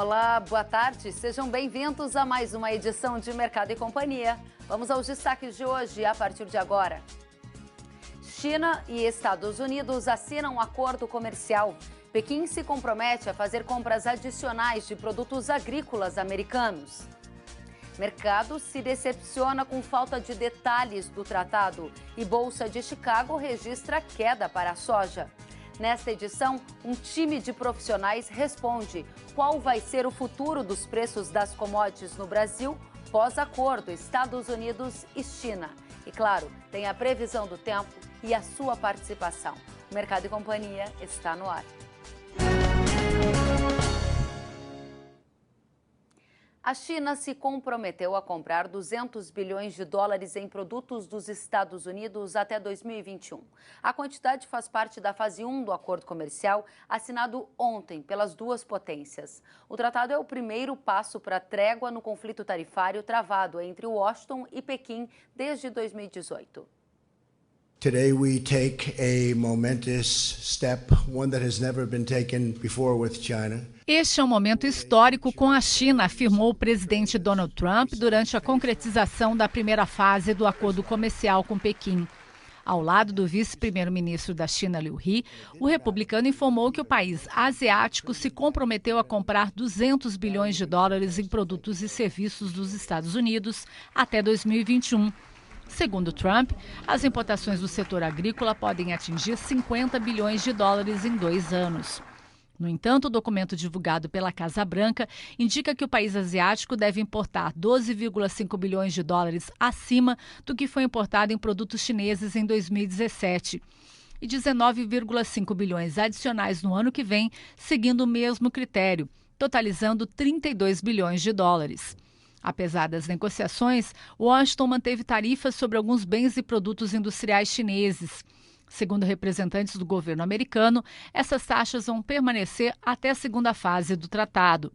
Olá, boa tarde. Sejam bem-vindos a mais uma edição de Mercado e Companhia. Vamos aos destaques de hoje a partir de agora. China e Estados Unidos assinam um acordo comercial. Pequim se compromete a fazer compras adicionais de produtos agrícolas americanos. Mercado se decepciona com falta de detalhes do tratado e Bolsa de Chicago registra queda para a soja. Nesta edição, um time de profissionais responde qual vai ser o futuro dos preços das commodities no Brasil pós-acordo Estados Unidos e China. E claro, tem a previsão do tempo e a sua participação. O Mercado e Companhia está no ar. A China se comprometeu a comprar 200 bilhões de dólares em produtos dos Estados Unidos até 2021. A quantidade faz parte da fase 1 do acordo comercial assinado ontem pelas duas potências. O tratado é o primeiro passo para a trégua no conflito tarifário travado entre Washington e Pequim desde 2018. Today we take a momentous step, one that has never been taken before with China. Este é um momento histórico com a China, afirmou o presidente Donald Trump durante a concretização da primeira fase do acordo comercial com Pequim. Ao lado do vice-primeiro-ministro da China, Liu He, o republicano informou que o país asiático se comprometeu a comprar 200 bilhões de dólares em produtos e serviços dos Estados Unidos até 2021. Segundo Trump, as importações do setor agrícola podem atingir 50 bilhões de dólares em 2 anos. No entanto, o documento divulgado pela Casa Branca indica que o país asiático deve importar 12,5 bilhões de dólares acima do que foi importado em produtos chineses em 2017 e 19,5 bilhões adicionais no ano que vem, seguindo o mesmo critério, totalizando 32 bilhões de dólares. Apesar das negociações, Washington manteve tarifas sobre alguns bens e produtos industriais chineses. Segundo representantes do governo americano, essas taxas vão permanecer até a segunda fase do tratado.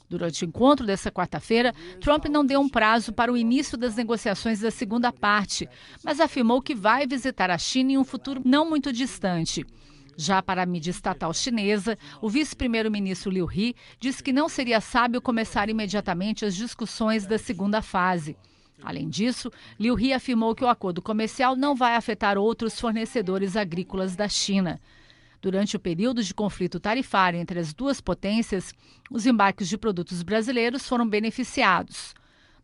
Durante o encontro desta quarta-feira, Trump não deu um prazo para o início das negociações da segunda parte, mas afirmou que vai visitar a China em um futuro não muito distante. Já para a mídia estatal chinesa, o vice-primeiro-ministro Liu He disse que não seria sábio começar imediatamente as discussões da segunda fase. Além disso, Liu He afirmou que o acordo comercial não vai afetar outros fornecedores agrícolas da China. Durante o período de conflito tarifário entre as duas potências, os embarques de produtos brasileiros foram beneficiados.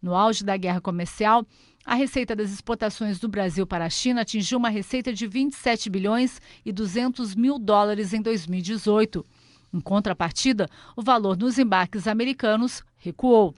No auge da guerra comercial, a receita das exportações do Brasil para a China atingiu uma receita de 27 bilhões e 200 mil dólares em 2018. Em contrapartida, o valor dos embarques americanos recuou.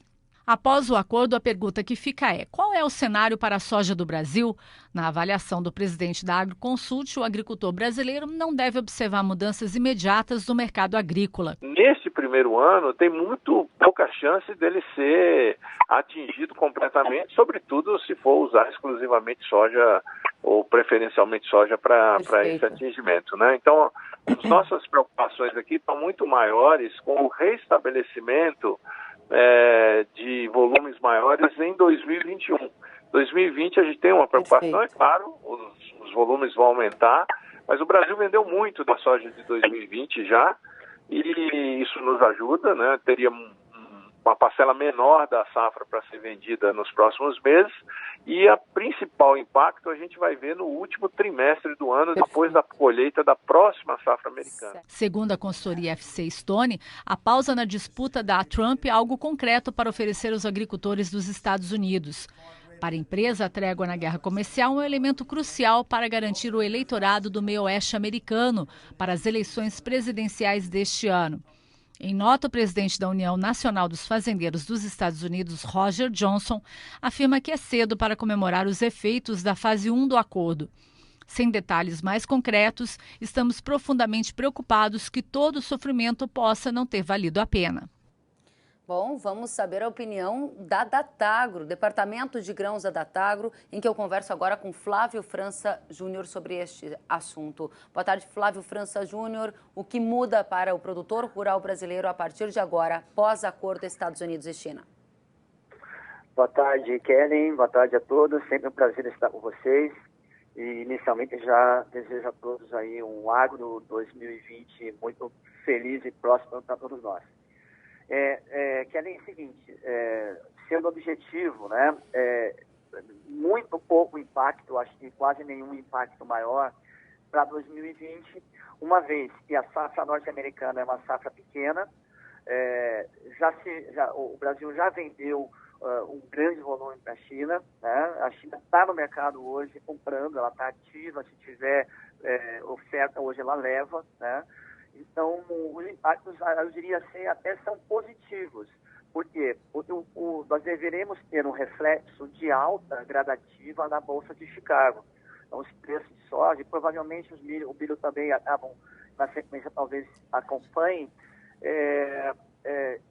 Após o acordo, a pergunta que fica é: qual é o cenário para a soja do Brasil? Na avaliação do presidente da AgroConsult, o agricultor brasileiro não deve observar mudanças imediatas no mercado agrícola. Neste primeiro ano, tem muito pouca chance dele ser atingido completamente, sobretudo se for usar exclusivamente soja ou preferencialmente soja para esse atingimento, né? Então, as nossas preocupações aqui estão muito maiores com o restabelecimento de volumes maiores em 2021. 2020 a gente tem uma preocupação, é claro, os volumes vão aumentar, mas o Brasil vendeu muito da soja de 2020 já, e isso nos ajuda, né? Teria uma parcela menor da safra para ser vendida nos próximos meses, e a principal impacto a gente vai ver no último trimestre do ano, depois da colheita da próxima safra americana. Segundo a consultoria FC Stone, a pausa na disputa dá a Trump algo concreto para oferecer aos agricultores dos Estados Unidos. Para a empresa, a trégua na guerra comercial é um elemento crucial para garantir o eleitorado do meio-oeste americano para as eleições presidenciais deste ano. Em nota, o presidente da União Nacional dos Fazendeiros dos Estados Unidos, Roger Johnson, afirma que é cedo para comemorar os efeitos da fase 1 do acordo. Sem detalhes mais concretos, estamos profundamente preocupados que todo o sofrimento possa não ter valido a pena. Bom, vamos saber a opinião da Datagro, Departamento de Grãos da Datagro, em que eu converso agora com Flávio França Júnior sobre este assunto. Boa tarde, Flávio França Júnior. O que muda para o produtor rural brasileiro a partir de agora, pós-acordo Estados Unidos e China? Boa tarde, Kelly. Boa tarde a todos. Sempre um prazer estar com vocês. E, inicialmente, já desejo a todos aí um agro 2020 muito feliz e próspero para todos nós. Que é o seguinte, sendo objetivo, né, muito pouco impacto, acho que quase nenhum impacto maior para 2020, uma vez que a safra norte-americana é uma safra pequena, o Brasil já vendeu um grande volume para a China, né? A China está no mercado hoje comprando, ela está ativa, se tiver oferta hoje ela leva, né? Então, os impactos, eu diria assim, até são positivos. Por quê? Porque nós deveremos ter um reflexo de alta gradativa na Bolsa de Chicago. Então, os preços de soja, e provavelmente o milho também acabam, na sequência, talvez acompanhem.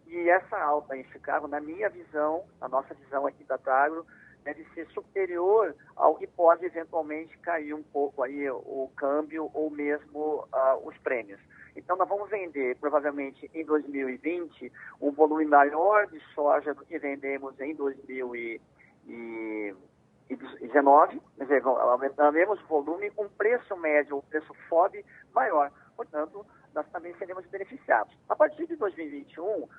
E essa alta em Chicago, na minha visão, a nossa visão aqui da Tragro, deve ser superior ao que pode eventualmente cair um pouco aí o câmbio ou mesmo os prêmios. Então, nós vamos vender, provavelmente, em 2020, um volume maior de soja do que vendemos em 2019. Quer dizer, aumentaremos o volume com preço médio, o preço FOB maior. Portanto, nós também seremos beneficiados. A partir de 2021,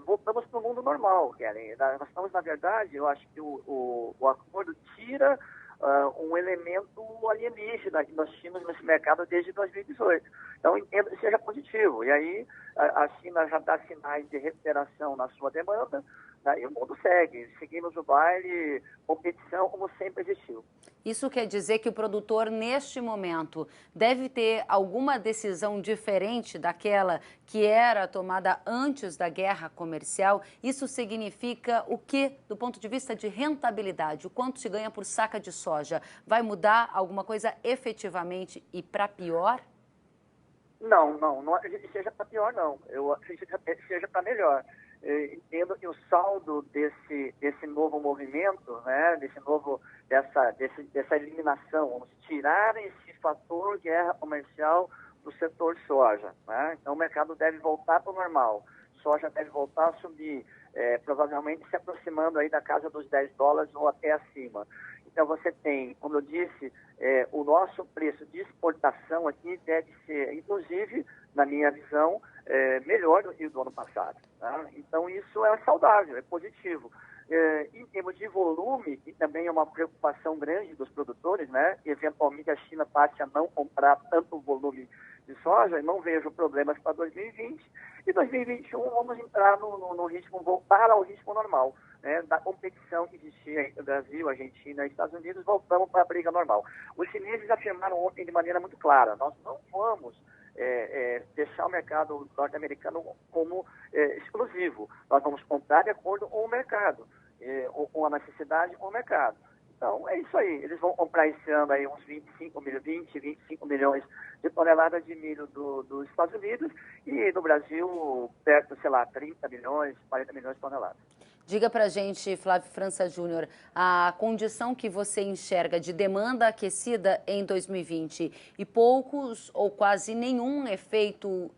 voltamos para o mundo normal, Kellen. Nós estamos, na verdade, eu acho que o acordo tira um elemento alienígena que nós tínhamos nesse mercado desde 2018. Então, entendo que seja positivo. E aí, a China já dá sinais de recuperação na sua demanda, né? E o mundo segue. Seguimos o baile, competição como sempre existiu. Isso quer dizer que o produtor, neste momento, deve ter alguma decisão diferente daquela que era tomada antes da guerra comercial? Isso significa o quê, do ponto de vista de rentabilidade? O quanto se ganha por saca de soja? Vai mudar alguma coisa efetivamente e para pior? Não acredito que seja para pior, não. Eu acredito que seja para melhor. Entendo que o saldo desse novo movimento, né, dessa eliminação, vamos tirar esse fator guerra comercial do setor soja, né? Então o mercado deve voltar para o normal, soja deve voltar a subir, provavelmente se aproximando aí da casa dos $10 ou até acima. Então você tem, como eu disse, o nosso preço de exportação aqui deve ser, inclusive, na minha visão, melhor do que o do ano passado. Tá? Então isso é saudável, é positivo. Em termos de volume, que também é uma preocupação grande dos produtores, né? Eventualmente a China passe a não comprar tanto volume de soja, eu não vejo problemas para 2020. E 2021 vamos entrar no ritmo, voltar ao ritmo normal, né, da competição que existia entre o Brasil, Argentina e Estados Unidos, voltamos para a briga normal. Os chineses afirmaram ontem de maneira muito clara, nós não vamos deixar o mercado norte-americano como exclusivo. Nós vamos comprar de acordo com o mercado, ou com a necessidade com o mercado. Então, é isso aí. Eles vão comprar esse ano aí uns 25 milhões de toneladas de milho dos Estados Unidos e no Brasil, perto, 30 milhões, 40 milhões de toneladas. Diga pra gente, Flávio França Júnior, a condição que você enxerga de demanda aquecida em 2020 e poucos ou quase nenhum efeito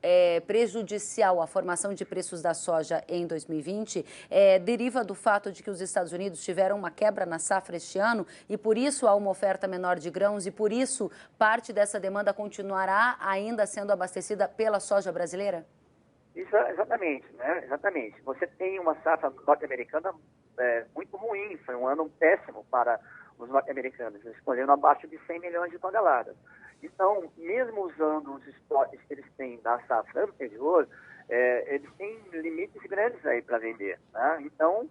prejudicial à formação de preços da soja em 2020 deriva do fato de que os Estados Unidos tiveram uma quebra na safra este ano e por isso há uma oferta menor de grãos e por isso parte dessa demanda continuará ainda sendo abastecida pela soja brasileira? Isso, exatamente, né? Exatamente. Você tem uma safra norte-americana muito ruim, foi um ano péssimo para os norte-americanos, eles escolheram abaixo de 100 milhões de toneladas. Então, mesmo usando os estoques que eles têm da safra anterior, eles têm limites grandes aí para vender, né? Então,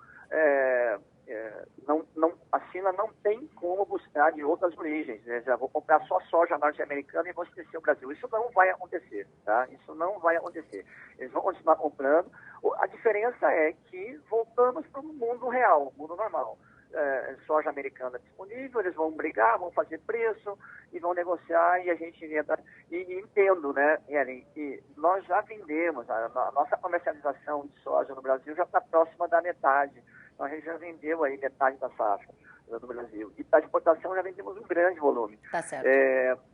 a China não tem como buscar de outras origens, né? Já vou comprar só soja norte-americana e vou esquecer o Brasil. Isso não vai acontecer, tá? Isso não vai acontecer. Eles vão continuar comprando. A diferença é que voltamos para o mundo real, o mundo normal. Soja americana disponível, eles vão brigar, vão fazer preço e vão negociar e a gente entra. E entendo, né, Ellen, que nós já vendemos, a nossa comercialização de soja no Brasil já está próxima da metade. Então, a gente já vendeu aí metade da safra do Brasil. E para exportação já vendemos um grande volume. Tá certo.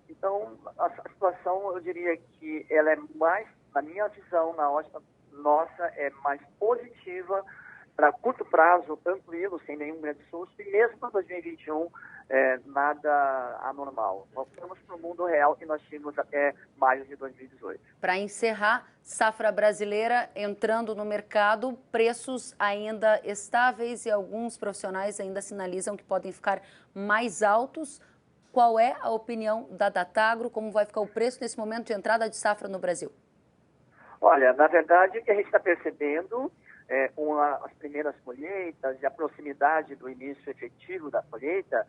Então, a situação, eu diria que ela é mais, na minha visão, na ótica nossa, é mais positiva para curto prazo, tranquilo, sem nenhum grande susto, e mesmo para 2021, nada anormal. Voltamos para o mundo real que nós tínhamos até maio de 2018. Para encerrar, safra brasileira entrando no mercado, preços ainda estáveis e alguns profissionais ainda sinalizam que podem ficar mais altos. Qual é a opinião da Datagro? Como vai ficar o preço nesse momento de entrada de safra no Brasil? Olha, na verdade, o que a gente está percebendo as primeiras colheitas e a proximidade do início efetivo da colheita,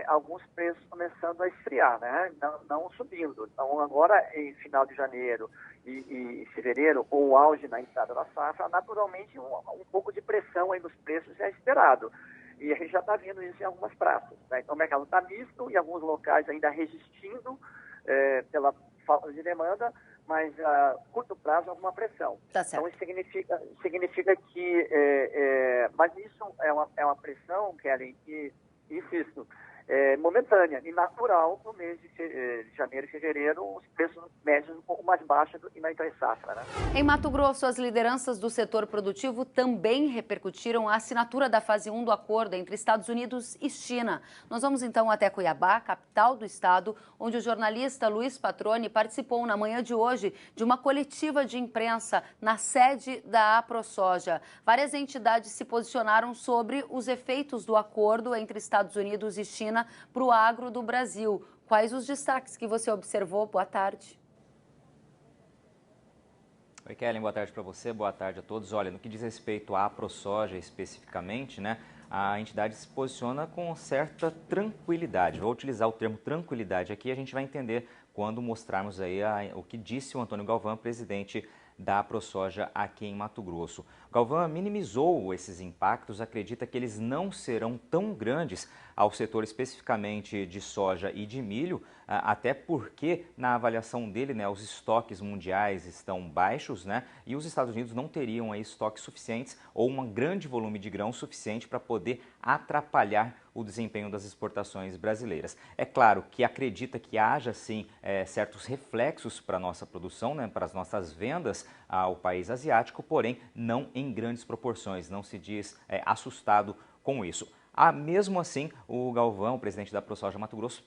alguns preços começando a esfriar, né? Não subindo. Então, agora, em final de janeiro e fevereiro, com o auge na entrada da safra, naturalmente, um pouco de pressão aí nos preços é esperado. E a gente já está vendo isso em algumas praças, né? Então, o mercado está misto e alguns locais ainda resistindo pela falta de demanda, mas a curto prazo alguma pressão. Tá certo. Então, significa que... mas isso é uma pressão, Kellen, que, insisto, momentânea e natural no mês de janeiro e fevereiro, os preços médios um pouco mais baixos do que na entre-safra, né? Em Mato Grosso, as lideranças do setor produtivo também repercutiram a assinatura da fase 1 do acordo entre Estados Unidos e China. Nós vamos então até Cuiabá, capital do estado, onde o jornalista Luiz Patroni participou na manhã de hoje de uma coletiva de imprensa na sede da AproSoja. Várias entidades se posicionaram sobre os efeitos do acordo entre Estados Unidos e China para o agro do Brasil. Quais os destaques que você observou? Boa tarde. Oi, Kellen, boa tarde para você, boa tarde a todos. Olha, no que diz respeito à AproSoja especificamente, né, a entidade se posiciona com certa tranquilidade. Vou utilizar o termo tranquilidade aqui, a gente vai entender quando mostrarmos aí o que disse o Antônio Galvão, presidente da AproSoja aqui em Mato Grosso. Galvão minimizou esses impactos, acredita que eles não serão tão grandes ao setor especificamente de soja e de milho, até porque na avaliação dele, né, os estoques mundiais estão baixos, né, e os Estados Unidos não teriam aí estoques suficientes ou um grande volume de grão suficiente para poder atrapalhar o desempenho das exportações brasileiras. É claro que acredita que haja sim certos reflexos para a nossa produção, né, para as nossas vendas ao país asiático, porém não em grandes proporções, não se diz assustado com isso. Mesmo assim, o Galvão, presidente da AproSoja Mato Grosso,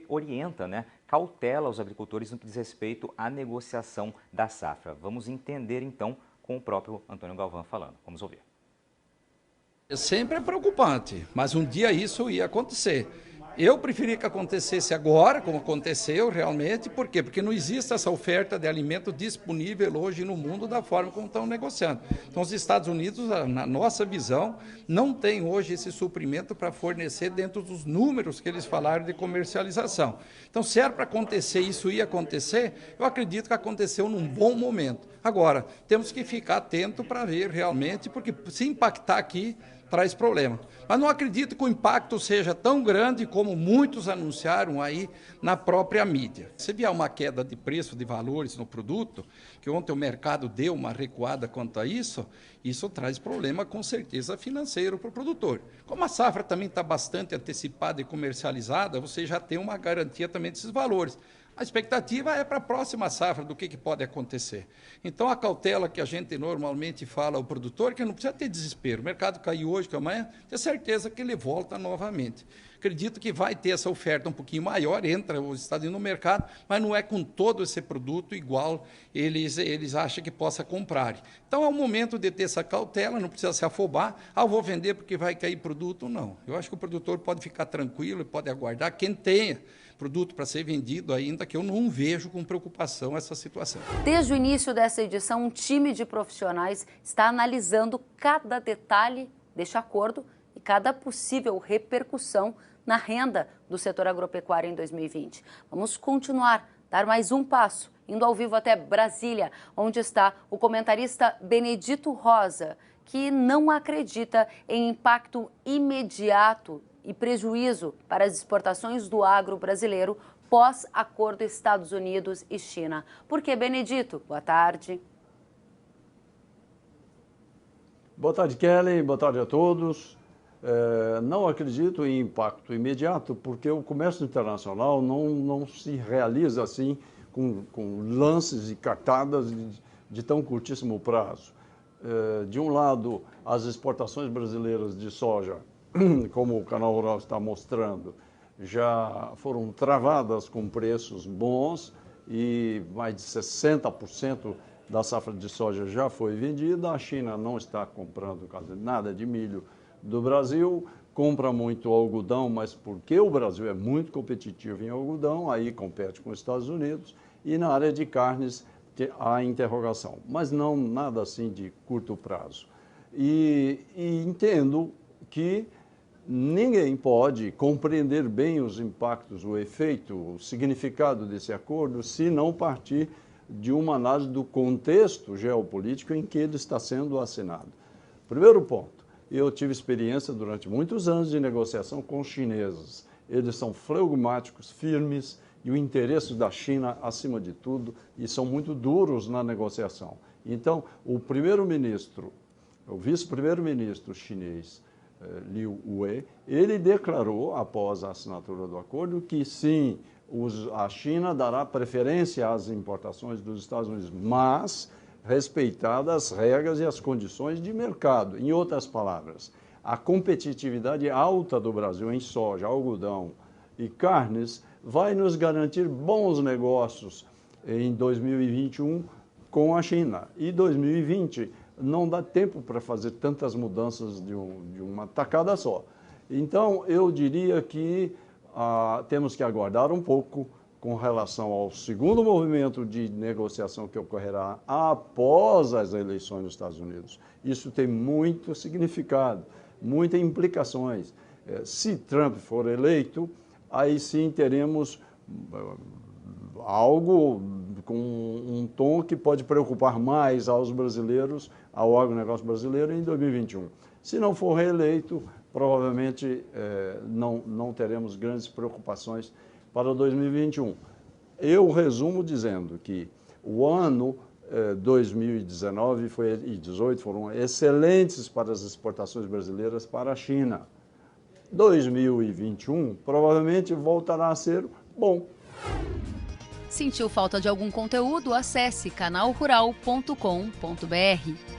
orienta, né, cautela aos agricultores no que diz respeito à negociação da safra. Vamos entender então com o próprio Antônio Galvão falando. Vamos ouvir. Sempre é preocupante, mas um dia isso ia acontecer. Eu preferia que acontecesse agora, como aconteceu realmente. Por quê? Porque não existe essa oferta de alimento disponível hoje no mundo da forma como estão negociando. Então, os Estados Unidos, na nossa visão, não tem hoje esse suprimento para fornecer dentro dos números que eles falaram de comercialização. Então, se era para acontecer, isso ia acontecer, eu acredito que aconteceu num bom momento. Agora, temos que ficar atento para ver realmente, porque se impactar aqui, traz problema. Mas não acredito que o impacto seja tão grande como muitos anunciaram aí na própria mídia. Se vier uma queda de preço, de valores no produto, que ontem o mercado deu uma recuada quanto a isso traz problema com certeza financeiro para o produtor. Como a safra também está bastante antecipada e comercializada, você já tem uma garantia também desses valores. A expectativa é para a próxima safra do que pode acontecer. Então, a cautela que a gente normalmente fala ao produtor, que não precisa ter desespero. O mercado caiu hoje, que amanhã, tem certeza que ele volta novamente. Acredito que vai ter essa oferta um pouquinho maior, entra os Estados Unidos no mercado, mas não é com todo esse produto igual eles acham que possa comprar. Então, é o momento de ter essa cautela, não precisa se afobar. Vou vender porque vai cair produto, não. Eu acho que o produtor pode ficar tranquilo e pode aguardar. Quem tenha produto para ser vendido ainda, que eu não vejo com preocupação essa situação. Desde o início dessa edição, um time de profissionais está analisando cada detalhe deste acordo e cada possível repercussão na renda do setor agropecuário em 2020. Vamos continuar, dar mais um passo, indo ao vivo até Brasília, onde está o comentarista Benedito Rosa, que não acredita em impacto imediato e prejuízo para as exportações do agro brasileiro pós-acordo Estados Unidos e China. Por que, Benedito? Boa tarde. Boa tarde, Kelly. Boa tarde a todos. Não acredito em impacto imediato, porque o comércio internacional não se realiza assim com lances e cartadas de tão curtíssimo prazo. De um lado, as exportações brasileiras de soja, como o Canal Rural está mostrando, já foram travadas com preços bons e mais de 60% da safra de soja já foi vendida. A China não está comprando quase nada de milho do Brasil, compra muito algodão, mas porque o Brasil é muito competitivo em algodão, aí compete com os Estados Unidos, e na área de carnes há interrogação, mas não nada assim de curto prazo. E entendo que ninguém pode compreender bem os impactos, o efeito, o significado desse acordo se não partir de uma análise do contexto geopolítico em que ele está sendo assinado. Primeiro ponto, eu tive experiência durante muitos anos de negociação com os chineses. Eles são flegmáticos, firmes, e o interesse da China acima de tudo, e são muito duros na negociação. Então, o primeiro-ministro, o vice-primeiro-ministro chinês, Liu He, ele declarou, após a assinatura do acordo, que sim, a China dará preferência às importações dos Estados Unidos, mas respeitadas as regras e as condições de mercado. Em outras palavras, a competitividade alta do Brasil em soja, algodão e carnes vai nos garantir bons negócios em 2021 com a China. E 2020 não dá tempo para fazer tantas mudanças de uma tacada só. Então, eu diria que temos que aguardar um pouco com relação ao segundo movimento de negociação que ocorrerá após as eleições nos Estados Unidos. Isso tem muito significado, muitas implicações. Se Trump for eleito, aí sim teremos algo com um tom que pode preocupar mais aos brasileiros, ao agronegócio brasileiro em 2021. Se não for reeleito, provavelmente não teremos grandes preocupações para 2021. Eu resumo dizendo que o ano 2019 e 2018 foram excelentes para as exportações brasileiras para a China. 2021 provavelmente voltará a ser bom. Sentiu falta de algum conteúdo? Acesse canalrural.com.br.